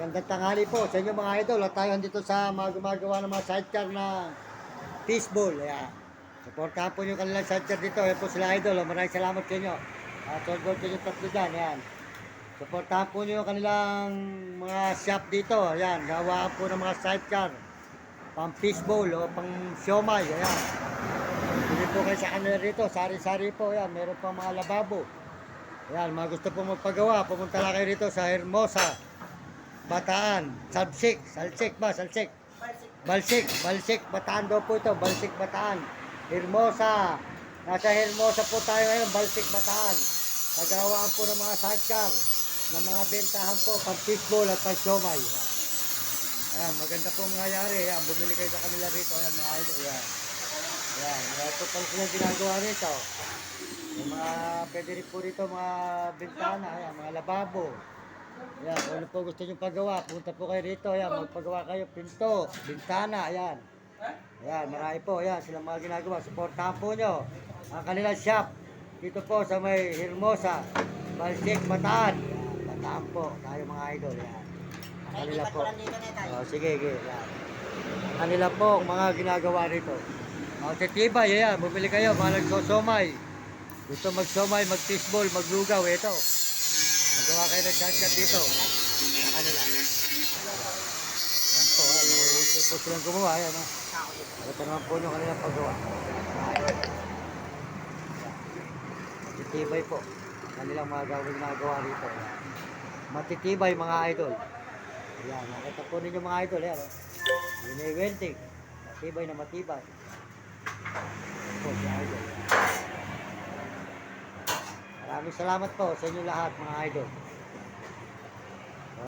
Magandang tanghali po sa inyo mga idol. At tayo dito sa mga gumagawa ng mga sidecar na fishball. Ayan. Supportahan po yung kanilang sidecar dito. Ayan po sila idol. Maraming salamat sa inyo. At solve ko yung tatlo dyan. Ayan. Supportahan po nyo yung kanilang mga shop dito. Ayan. Gawaan po ng mga sidecar. Pang fishball o pang siomay. Ayan. Hindi po kayo sa kanila rito. Sari-sari po. Ayan. Meron pa mga lababo. Ayan. Mga gusto po magpagawa. Pumunta lang kayo rito sa Hermosa, Bataan, Salsik ba? Salsik. Balsik, Bataan daw po ito. Balsik, Bataan. Hermosa. Nasa Hermosa po tayo ngayon. Balsik, Bataan. Nagawaan po ng mga sidecar na mga bentahan po pang fishball at pang siomay. Ayan, maganda po mga yari. Ayan, bumili kayo sa kanila rito. Ayan, mga idol. Ayan. Ayan, ito pala silang ginagawa rito. Yung mga pwede rin po rito mga bintana. Ayan, mga lababo. Ayan, kung ano po gusto nyo pagawa, punta po kayo rito. Ayan, magpagawa kayo, pinto, bintana, ayan. Ayan, marami po, ayan, silang mga ginagawa. Supportahan po nyo ang kanilang shop. Dito po sa may Hermosa, Balsik, Bataan. Ayan, Bataan po, tayo mga idol, ayan. Ang kanila po. Oh, sige. Ayan. Ang kanila po, ang mga ginagawa rito. O, titibay, ayan, bumili kayo, mga nagsosomay. Gusto magsomay, mag-fishball, maglugaw, ito. Magawa kayo ng sidecar dito. Sa kanila. Yan po, mahuhusay po silang gumawa. Ayan, ha. Ito naman po nyo kanilang paggawa. Matitibay po. Kanilang mga gawin nagawa rito. Matitibay mga idol. Ayan, nakita po ninyo mga idol. Ayan, ha. Yun ay welding. Matibay na matibay. Ayan po si idol. Maraming salamat po sa inyo lahat mga idol.